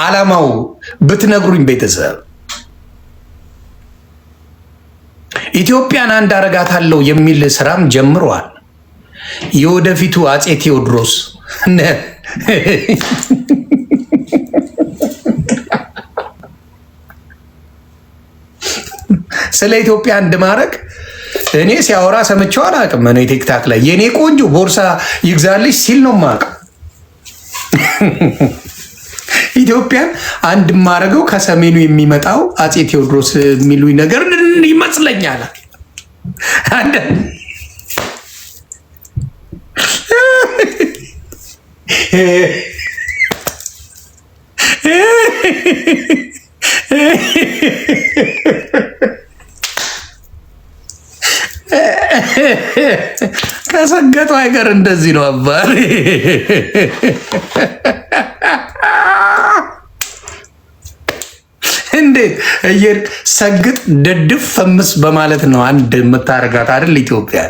ዓላማው ብትነግሩኝ ቤተሰብ ኢትዮጵያን አንድ አረጋታለሁ የሚል ስራም ጀምሯል። የወደፊቱ አፄ ቴዎድሮስ ስለ ኢትዮጵያ እንድማረግ እኔ ሲያወራ ሰምቼው አላውቅም። እኔ ቲክታክ ላይ የኔ ቆንጆ ቦርሳ ይግዛልሽ ሲል ነው የማውቀው። ኢትዮጵያን አንድ ማረገው ከሰሜኑ የሚመጣው አፄ ቴዎድሮስ የሚሉኝ ነገር ይመስለኛል። አንድ ከሰገጠው አይቀር እንደዚህ ነው አባሪ። እንዴት እየር ሰግጥ ደድፍ ፈምስ በማለት ነው አንድ የምታረጋት አይደል ኢትዮጵያ።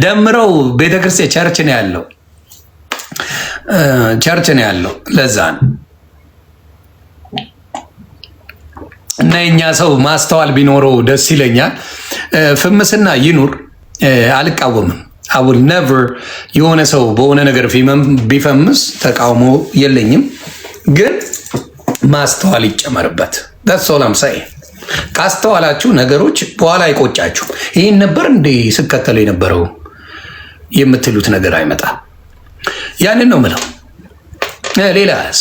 ደምረው ቤተክርስቲያን ቸርች ነው ያለው ለዛ ነው። እና የኛ ሰው ማስተዋል ቢኖረው ደስ ይለኛል። ፍምስና ይኑር አልቃወምም። አውል ነቨር የሆነ ሰው በሆነ ነገር ቢፈምስ ተቃውሞ የለኝም፣ ግን ማስተዋል ይጨመርበት። ደሶላም ሳይ ካስተዋላችሁ ነገሮች በኋላ አይቆጫችሁ። ይህን ነበር እንዴ ስከተለው የነበረው የምትሉት ነገር አይመጣም። ያንን ነው ምለው። ሌላስ?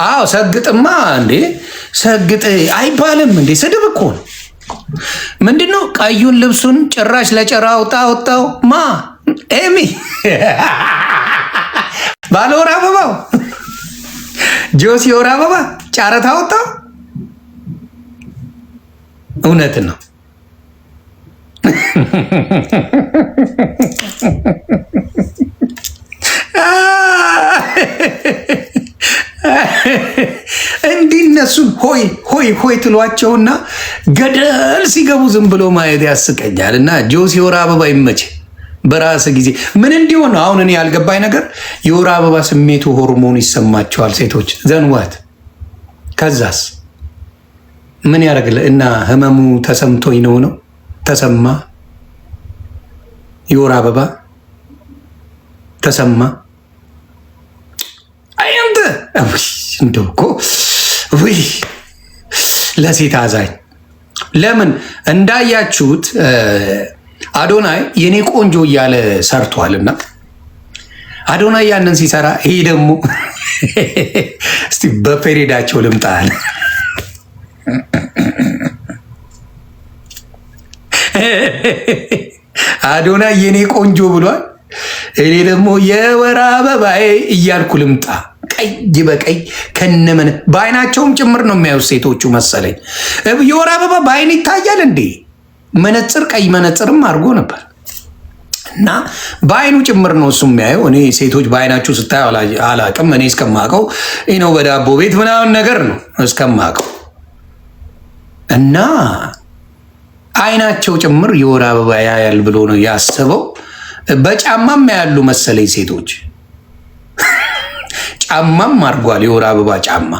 አዎ ሰግጥማ እንዴ ሰግጥ አይባልም እንዴ? ስድብ እኮ ነው። ምንድነው? ቀዩን ልብሱን ጭራሽ ለጭራ አውጣው ማ ኤሚ ባለ ወር አበባው ጆሲ ወር አበባ ጨረታ አወጣው። እውነት ነው። እንዲነሱን ሆይ ሆይ ሆይ ትሏቸውና ገደል ሲገቡ ዝም ብሎ ማየት ያስቀኛል። እና ጆሲ የወር አበባ ይመች በራስ ጊዜ ምን እንዲሆን አሁን እኔ ያልገባኝ ነገር የወር አበባ ስሜቱ ሆርሞን ይሰማቸዋል ሴቶች ዘንዋት። ከዛስ ምን ያደርግል? እና ህመሙ ተሰምቶኝ ነው ተሰማ የወር አበባ ተሰማ አያንተ እንደው እኮ ወይ ለሴት አዛኝ። ለምን እንዳያችሁት አዶናይ የኔ ቆንጆ እያለ ሰርቷልና አዶናይ ያንን ሲሰራ ይሄ ደግሞ እስቲ በፔሬዳቸው ልምጣል አዶናይ የኔ ቆንጆ ብሏል። እኔ ደግሞ የወር አበባዬ እያልኩ ልምጣ። ቀይ በቀይ ከነመነ በአይናቸውም ጭምር ነው የሚያዩት ሴቶቹ መሰለኝ። የወር አበባ በአይን ይታያል እንዴ? መነፅር ቀይ መነፅርም አድርጎ ነበር እና በአይኑ ጭምር ነው እሱ የሚያየው። እኔ ሴቶች በአይናችሁ ስታዩ አላቅም። እኔ እስከማውቀው ነው በዳቦ ቤት ምናምን ነገር ነው እስከማውቀው። እና አይናቸው ጭምር የወር አበባ ያያል ብሎ ነው ያስበው። በጫማም ያሉ መሰለኝ ሴቶች ጫማም አድርጓል። የወር አበባ ጫማ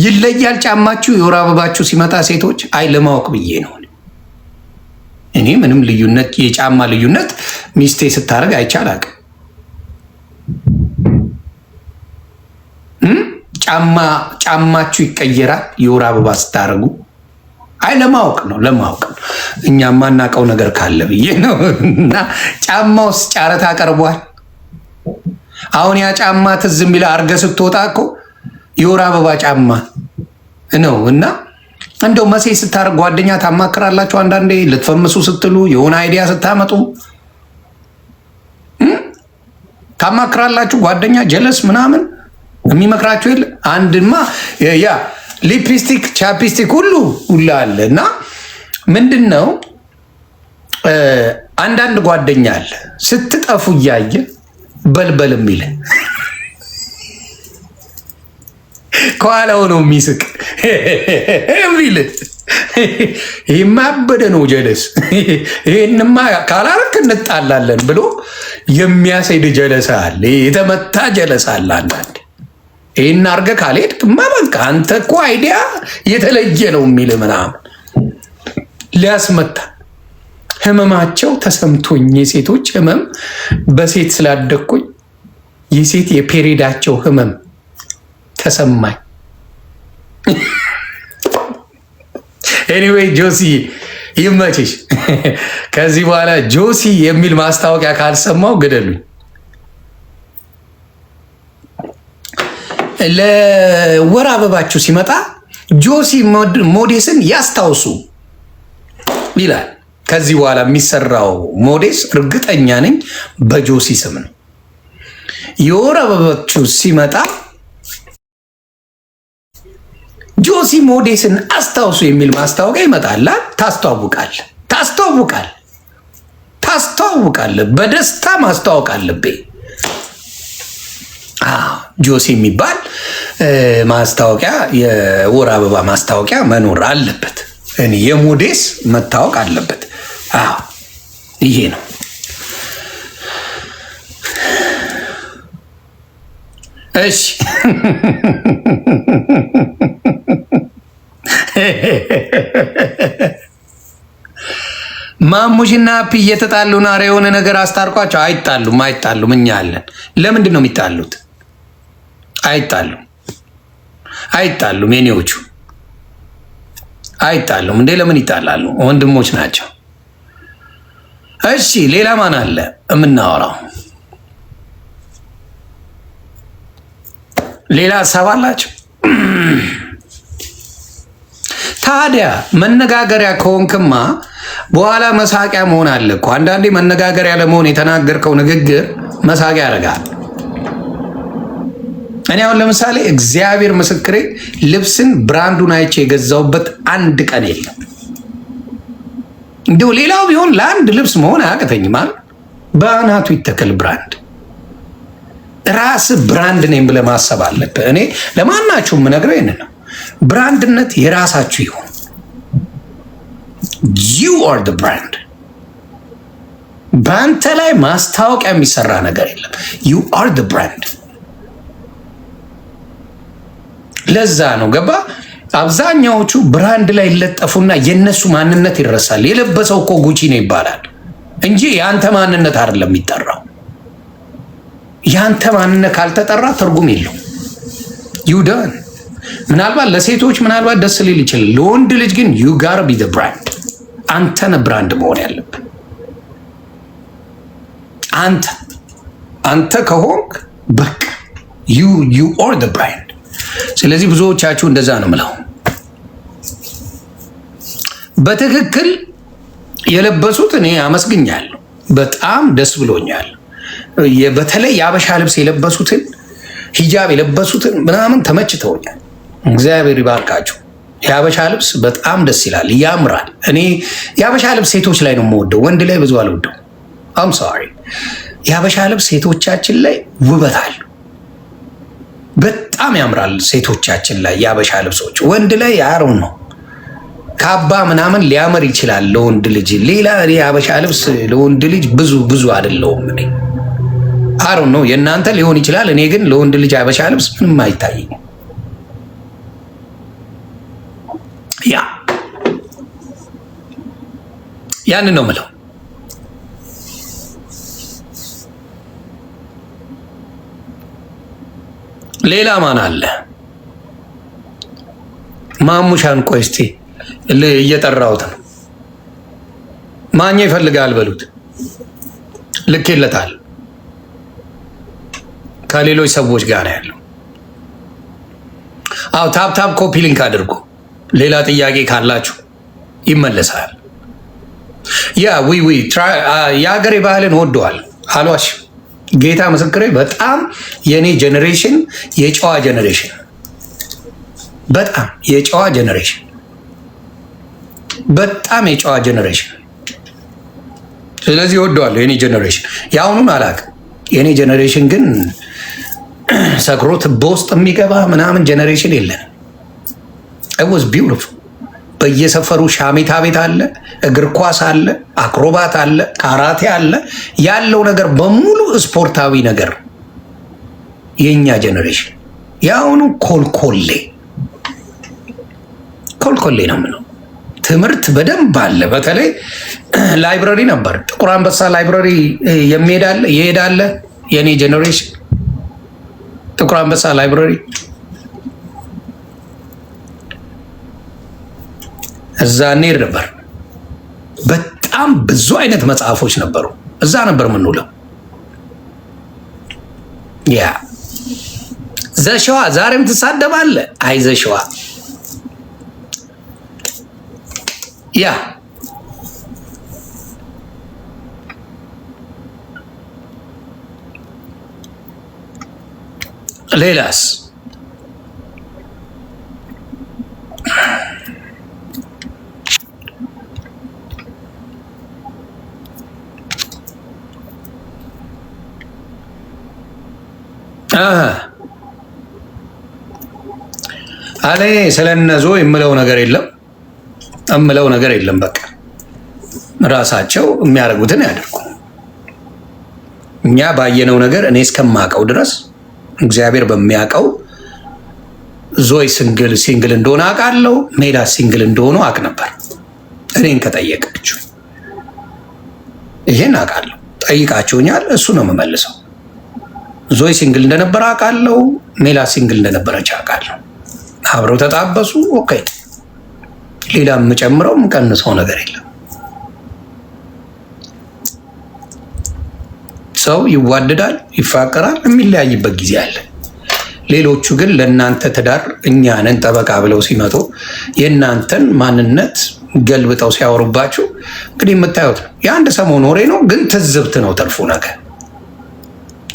ይለያል። ጫማችሁ የወር አበባችሁ ሲመጣ ሴቶች አይ ለማወቅ ብዬ ነው። እኔ ምንም ልዩነት የጫማ ልዩነት ሚስቴ ስታደርግ አይቻላቅ። ጫማችሁ ይቀየራል የወር አበባ ስታደርጉ። አይ ለማወቅ ነው ለማወቅ ነው። እኛ ማናውቀው ነገር ካለ ብዬ ነው። እና ጫማውስ ጨረታ ቀርቧል። አሁን ያ ጫማ ትዝ የሚል አድርገህ ስትወጣ እኮ የወር አበባ ጫማ ነው። እና እንደው መሴ ስታደርግ ጓደኛ ታማክራላችሁ። አንዳንዴ ልትፈምሱ ስትሉ የሆነ አይዲያ ስታመጡ ታማክራላችሁ። ጓደኛ ጀለስ ምናምን የሚመክራችሁ የለ። አንድማ ያ ሊፕስቲክ ቻፕስቲክ ሁሉ አለ። እና ምንድን ነው አንዳንድ ጓደኛ አለ ስትጠፉ እያየ በልበል የሚል ከኋላው ነው የሚስቅ የሚል ይህማ ያበደ ነው ጀለስ። ይህንማ ካላረክ እንጣላለን ብሎ የሚያስሄድ ጀለሳ አለ። የተመታ ጀለሳ አለ። አንዳንድ ይህን አርገህ ካልሄድክማ በቃ አንተ እኮ አይዲያ የተለየ ነው የሚል ምናምን ሊያስመታ ህመማቸው ተሰምቶኝ የሴቶች ህመም በሴት ስላደግኩኝ የሴት የፔሬዳቸው ህመም ተሰማኝ። ኤኒዌይ ጆሲ ይመችሽ። ከዚህ በኋላ ጆሲ የሚል ማስታወቂያ ካልሰማው ግደሉኝ። ለወር አበባችሁ ሲመጣ ጆሲ ሞዴስን ያስታውሱ ይላል። ከዚህ በኋላ የሚሰራው ሞዴስ እርግጠኛ ነኝ በጆሲ ስም ነው። የወር አበባችሁ ሲመጣ ጆሲ ሞዴስን አስታውሱ የሚል ማስታወቂያ ይመጣል። ታስተዋውቃለህ። በደስታ ማስታወቅ አለብኝ። ጆሲ የሚባል ማስታወቂያ፣ የወር አበባ ማስታወቂያ መኖር አለበት። እኔ የሞዴስ መታወቅ አለበት። ይሄ ነው። እሺ ማሙሽና ፒ እየተጣሉ ነው። ኧረ የሆነ ነገር አስታርቋቸው። አይጣሉም። እኛ አለን። ለምንድን ነው የሚጣሉት? አይጣሉም። የኔዎቹ አይጣሉም እንዴ? ለምን ይጣላሉ? ወንድሞች ናቸው። እሺ ሌላ ማን አለ የምናወራው? ሌላ ሀሳብ አላቸው? ታዲያ መነጋገሪያ ከሆንክማ በኋላ መሳቂያ መሆን አለ እኮ። አንዳንዴ መነጋገሪያ ለመሆን የተናገርከው ንግግር መሳቂያ ያደርጋል። እኔ አሁን ለምሳሌ እግዚአብሔር ምስክሬ ልብስን ብራንዱን አይቼ የገዛውበት አንድ ቀን የለም። እንዲሁ ሌላው ቢሆን ለአንድ ልብስ መሆን አያቅተኝም ማለት በአናቱ ይተከል ብራንድ። ራስ ብራንድ ነኝ ብለህ ማሰብ አለብህ። እኔ ለማናችሁም የምነግረው ይህን ነው። ብራንድነት የራሳችሁ ይሁን። you are the brand። በአንተ ላይ ማስታወቂያ የሚሰራ ነገር የለም። you are the brand። ለዛ ነው ገባ። አብዛኛዎቹ ብራንድ ላይ ይለጠፉና የነሱ ማንነት ይረሳል። የለበሰው እኮ ጉቺ ነው ይባላል እንጂ የአንተ ማንነት አይደለም የሚጠራው። የአንተ ማንነት ካልተጠራ ትርጉም የለውም። ዩዳን ምናልባት ለሴቶች ምናልባት ደስ ሊል ይችላል። ለወንድ ልጅ ግን you gotta be the brand። አንተ ነህ ብራንድ መሆን ያለብን። አንተ ከሆንክ በቃ you are the brand። ስለዚህ ብዙዎቻችሁ እንደዛ ነው የምለው። በትክክል የለበሱት እኔ አመስግኛለሁ። በጣም ደስ ብሎኛል። በተለይ የአበሻ ልብስ የለበሱትን ሂጃብ የለበሱትን ምናምን ተመችተውኛል። እግዚአብሔር ይባርካችሁ። የአበሻ ልብስ በጣም ደስ ይላል፣ ያምራል። እኔ የአበሻ ልብስ ሴቶች ላይ ነው የምወደው፣ ወንድ ላይ ብዙ አልወደው። አም ሶሪ። የአበሻ ልብስ ሴቶቻችን ላይ ውበት አለ፣ በጣም ያምራል። ሴቶቻችን ላይ የአበሻ ልብሶች፣ ወንድ ላይ ያሩን ነው ካባ ምናምን ሊያምር ይችላል ለወንድ ልጅ። ሌላ የአበሻ ልብስ ለወንድ ልጅ ብዙ አይደለውም። እኔ አሩን ነው የእናንተ ሊሆን ይችላል። እኔ ግን ለወንድ ልጅ አበሻ ልብስ ምንም አይታየኝ። ያንን ነው ምለው። ሌላ ማን አለ? ማሙሻን ቆይ እስቲ እየጠራሁት ነው። ማኛ ይፈልጋል በሉት፣ ልኬለታል። ከሌሎች ሰዎች ጋር ነው ያለው። አዎ ታፕ ኮፒ ሊንክ አድርጉ። ሌላ ጥያቄ ካላችሁ ይመለሳል። የሀገሬ ባህልን ወደዋል አሏሽ። ጌታ ምስክሬ፣ በጣም የኔ ጀኔሬሽን የጨዋ ጀኔሬሽን፣ በጣም የጨዋ ጀኔሬሽን፣ በጣም የጨዋ ጀኔሬሽን። ስለዚህ ወደዋለሁ የኔ ጀኔሬሽን። የአሁኑን አላውቅም። የኔ ጀኔሬሽን ግን ሰክሮ ትቦ ውስጥ የሚገባ ምናምን ጀኔሬሽን የለንም። it was beautiful በየሰፈሩ ሻሜታ ቤት አለ፣ እግር ኳስ አለ፣ አክሮባት አለ፣ ካራቴ አለ። ያለው ነገር በሙሉ ስፖርታዊ ነገር። የኛ ጀኔሬሽን ያሁኑ ኮልኮሌ ነው ምነው። ትምህርት በደንብ አለ። በተለይ ላይብረሪ ነበር። ጥቁር አንበሳ ላይብረሪ ይሄዳለ። የኔ ጀኔሬሽን ጥቁር አንበሳ ላይብረሪ እዛ እንሄድ ነበር። በጣም ብዙ አይነት መጽሐፎች ነበሩ። እዛ ነበር የምንውለው። ያ ዘሸዋ ዛሬም ትሳደባለ። አይ ዘሸዋ ያ ሌላስ አለ ስለነዞ የምለው ነገር የለም። በቃ ራሳቸው የሚያደርጉትን ያደርጉ። እኛ ባየነው ነገር እኔ እስከማውቀው ድረስ እግዚአብሔር በሚያውቀው ዞይ ሲንግል እንደሆነ አውቃለሁ። ሜላት ሲንግል እንደሆኑ አውቅ ነበር። እኔን ከጠየቃችሁ ይሄን አውቃለሁ። ጠይቃችሁኛል፣ እሱ ነው የምመልሰው። ዞይ ሲንግል እንደነበረ አውቃለሁ። ሜላት ሲንግል እንደነበረች አውቃለሁ። አብረው ተጣበሱ። ኦኬ፣ ሌላ የምጨምረው የምቀንሰው ነገር የለም። ሰው ይዋደዳል፣ ይፋቀራል፣ የሚለያይበት ጊዜ አለ። ሌሎቹ ግን ለእናንተ ትዳር እኛ ነን ጠበቃ ብለው ሲመጡ የእናንተን ማንነት ገልብጠው ሲያወሩባችሁ እንግዲህ የምታዩት ነው። የአንድ ሰሞን ወሬ ነው፣ ግን ትዝብት ነው ትርፉ።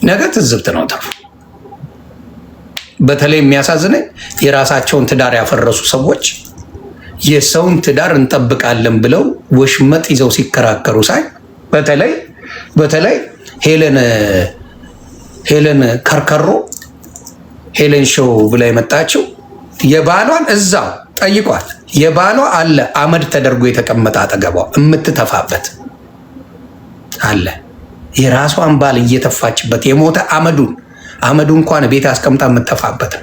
ነገ ትዝብት ነው ትርፉ። በተለይ የሚያሳዝነኝ የራሳቸውን ትዳር ያፈረሱ ሰዎች የሰውን ትዳር እንጠብቃለን ብለው ወሽመጥ ይዘው ሲከራከሩ ሳይ በተለይ ሄለን ከርከሮ ሄለን ሾው ብላ የመጣችው የባሏን እዛው ጠይቋት። የባሏ አለ አመድ ተደርጎ የተቀመጠ አጠገቧ የምትተፋበት አለ። የራሷን ባል እየተፋችበት የሞተ አመዱ እንኳን ቤት አስቀምጣ የምትተፋበት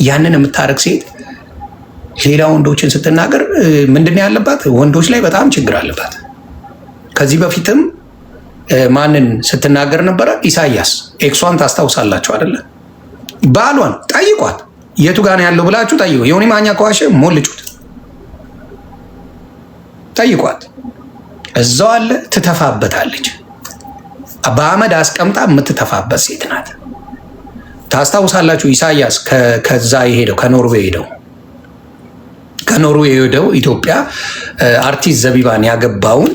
ያንን የምታረግ ሴት ሌላ ወንዶችን ስትናገር ምንድን ያለባት? ወንዶች ላይ በጣም ችግር አለባት። ከዚህ በፊትም ማንን ስትናገር ነበረ? ኢሳያስ ኤክሷን ታስታውሳላችሁ አይደለ? ባሏን ጠይቋት። የቱ ጋር ነው ያለው ብላችሁ ጠይቁ። የሆነ ማኛ ከዋሸ ሞልጩት፣ ጠይቋት። እዛው አለ፣ ትተፋበታለች። በአመድ አስቀምጣ የምትተፋበት ሴት ናት። ታስታውሳላችሁ? ኢሳያስ ከዛ የሄደው ከኖርዌይ ሄደው ኢትዮጵያ አርቲስት ዘቢባን ያገባውን